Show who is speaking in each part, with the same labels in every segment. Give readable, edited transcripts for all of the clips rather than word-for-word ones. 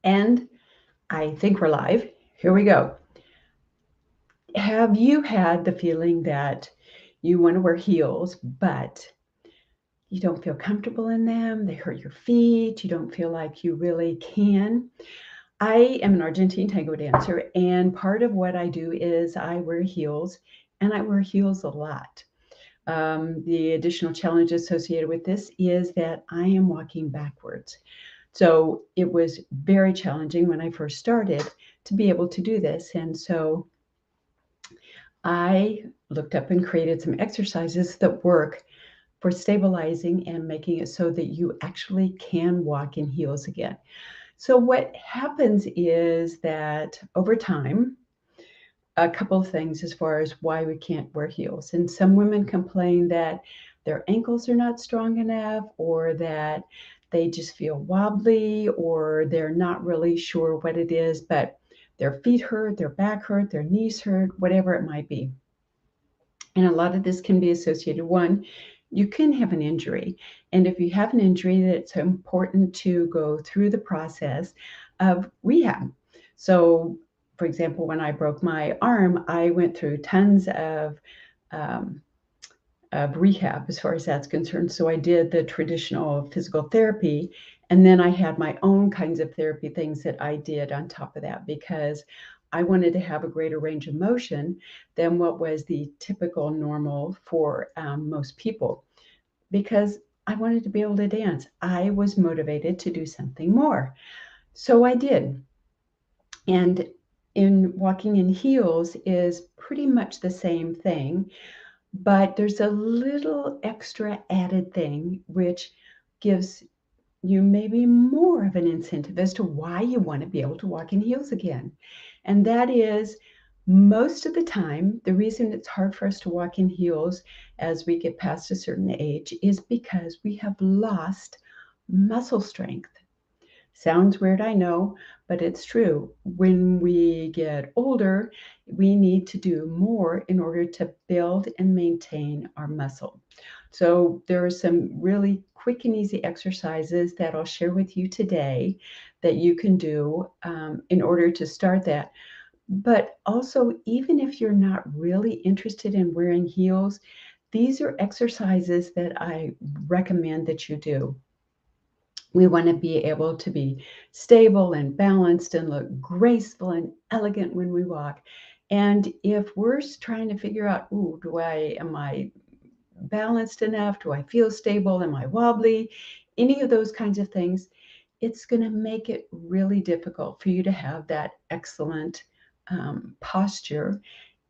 Speaker 1: And I think we're live. Here we go. Have you had the feeling that you want to wear heels, but you don't feel comfortable in them? They hurt your feet. You don't feel like you really can. I am an Argentine tango dancer, and part of what I do is I wear heels, and I wear heels a lot. The additional challenge associated with this is that I am walking backwards. So it was very challenging when I first started to be able to do this. And so I looked up and created some exercises that work for stabilizing and making it so that you actually can walk in heels again. So, what happens is that over time, a couple of things as far as why we can't wear heels. And some women complain that their ankles are not strong enough, or that they just feel wobbly, or they're not really sure what it is, but their feet hurt, their back hurt, their knees hurt, whatever it might be. And a lot of this can be associated. One, you can have an injury. And if you have an injury, it's important to go through the process of rehab. So, for example, when I broke my arm, I went through tons um, of rehab as far as that's concerned. So I did the traditional physical therapy, and then I had my own kinds of therapy things that I did on top of that because I wanted to have a greater range of motion than what was the typical normal for most people because I wanted to be able to dance. I was motivated to do something more. So I did. And in walking in heels is pretty much the same thing, but there's a little extra added thing which gives you maybe more of an incentive as to why you want to be able to walk in heels again. And that is most of the time, the reason it's hard for us to walk in heels as we get past a certain age is because we have lost muscle strength. Sounds weird, I know, but it's true. When we get older, we need to do more in order to build and maintain our muscle. So, there are some really quick and easy exercises that I'll share with you today that you can do in order to start that. But also, even if you're not really interested in wearing heels, these are exercises that I recommend that you do. We want to be able to be stable and balanced and look graceful and elegant when we walk. And if we're trying to figure out, ooh, am I balanced enough? Do I feel stable? Am I wobbly? Any of those kinds of things, it's going to make it really difficult for you to have that excellent posture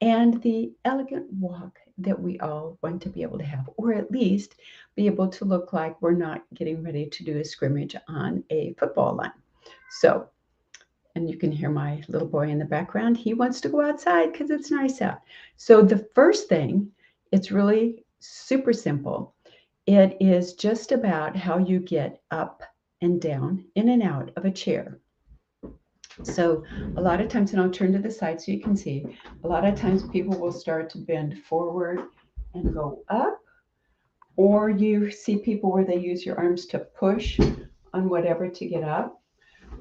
Speaker 1: and the elegant walk that we all want to be able to have, or at least be able to look like we're not getting ready to do a scrimmage on a football line. So, and you can hear my little boy in the background. He wants to go outside because it's nice out. So, the first thing, it's really super simple. It is just about how you get up and down, in and out of a chair. So a lot of times, and I'll turn to the side so you can see, a lot of times people will start to bend forward and go up, or you see people where they use your arms to push on whatever to get up.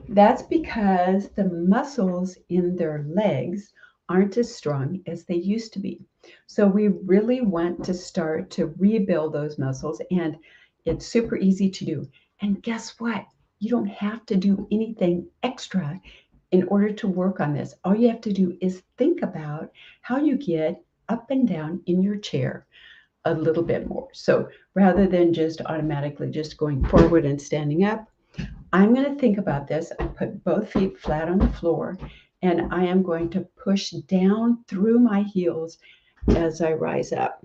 Speaker 1: That's because the muscles in their legs aren't as strong as they used to be. So we really want to start to rebuild those muscles, and it's super easy to do. And guess what? You don't have to do anything extra in order to work on this. All you have to do is think about how you get up and down in your chair a little bit more. So rather than just automatically just going forward and standing up, I'm going to think about this. I put both feet flat on the floor and I am going to push down through my heels as I rise up.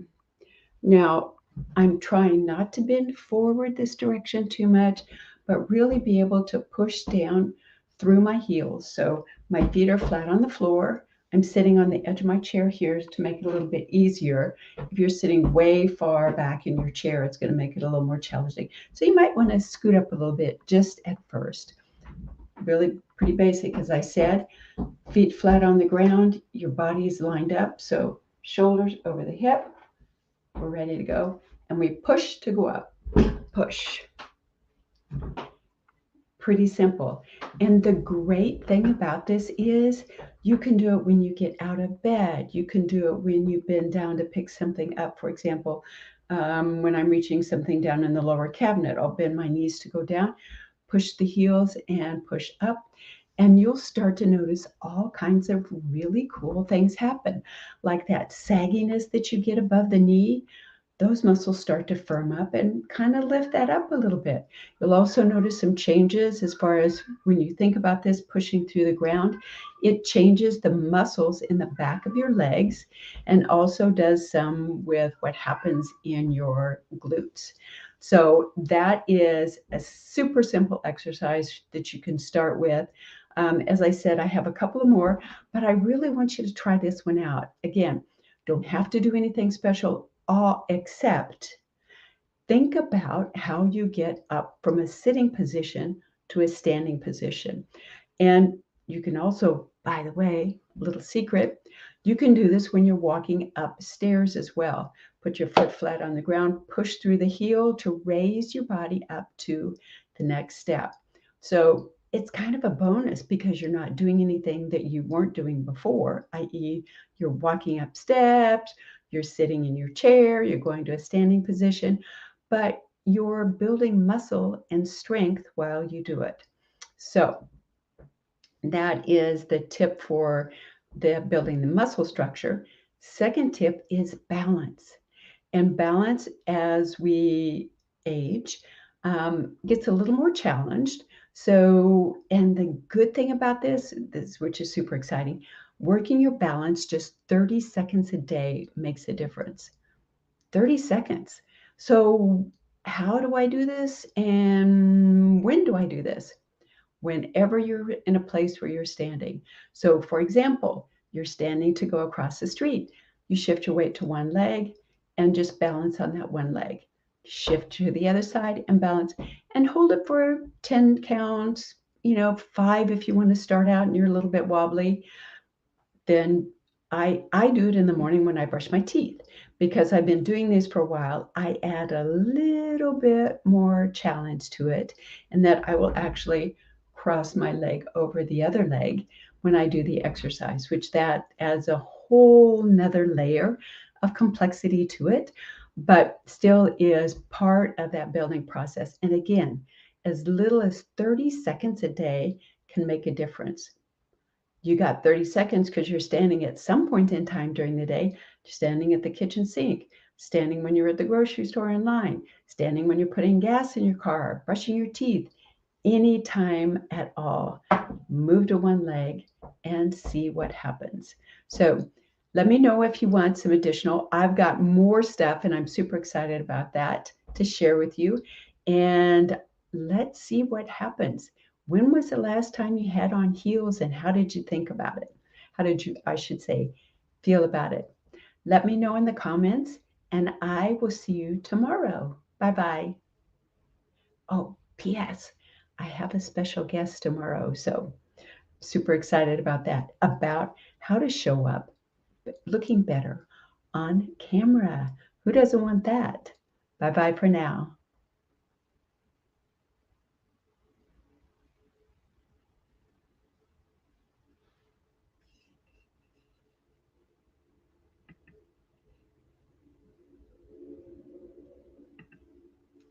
Speaker 1: Now, I'm trying not to bend forward this direction too much, but really be able to push down through my heels. So my feet are flat on the floor. I'm sitting on the edge of my chair here to make it a little bit easier. If you're sitting way far back in your chair, it's going to make it a little more challenging. So you might want to scoot up a little bit just at first. Really pretty basic, as I said. Feet flat on the ground, your body is lined up. So shoulders over the hip. We're ready to go. And we push to go up. Push. Pretty simple. And the great thing about this is you can do it when you get out of bed. You can do it when you bend down to pick something up. For example, when I'm reaching something down in the lower cabinet, I'll bend my knees to go down, push the heels and push up. And you'll start to notice all kinds of really cool things happen, like that sagginess that you get above the knee. Those muscles start to firm up and kind of lift that up a little bit. You'll also notice some changes as far as when you think about this pushing through the ground. It changes the muscles in the back of your legs and also does some with what happens in your glutes. So that is a super simple exercise that you can start with. As I said, I have a couple of more, but I really want you to try this one out. Again, don't have to do anything special, all except think about how you get up from a sitting position to a standing position. And you can also, by the way, little secret, you can do this when you're walking upstairs as well. Put your foot flat on the ground, push through the heel to raise your body up to the next step. So it's kind of a bonus because you're not doing anything that you weren't doing before, i.e., you're walking up steps, you're sitting in your chair, you're going to a standing position, but you're building muscle and strength while you do it. So that is the tip for the building the muscle structure. Second tip is balance. And balance as we age gets a little more challenged. So, and the good thing about this, which is super exciting, working your balance just 30 seconds a day makes a difference. 30 seconds. So, how do I do this? And when do I do this? Whenever you're in a place where you're standing. So, for example, you're standing to go across the street. You shift your weight to one leg and just balance on that one leg. Shift to the other side and balance and hold it for 10 counts, 5 if you want to start out and you're a little bit wobbly. Then I do it in the morning when I brush my teeth because I've been doing this for a while. I add a little bit more challenge to it, and that I will actually cross my leg over the other leg when I do the exercise, which that adds a whole nother layer of complexity to it, but still is part of that building process. And again, as little as 30 seconds a day can make a difference. You got 30 seconds because you're standing at some point in time during the day, standing at the kitchen sink, standing when you're at the grocery store in line, standing when you're putting gas in your car, brushing your teeth, any time at all. Move to one leg and see what happens. So let me know if you want some additional. I've got more stuff and I'm super excited about that to share with you. And let's see what happens. When was the last time you had on heels and how did you think about it? How did you, I should say, feel about it? Let me know in the comments and I will see you tomorrow. Bye bye. Oh, P.S. I have a special guest tomorrow. So super excited about that, about how to show up looking better on camera. Who doesn't want that? Bye bye for now.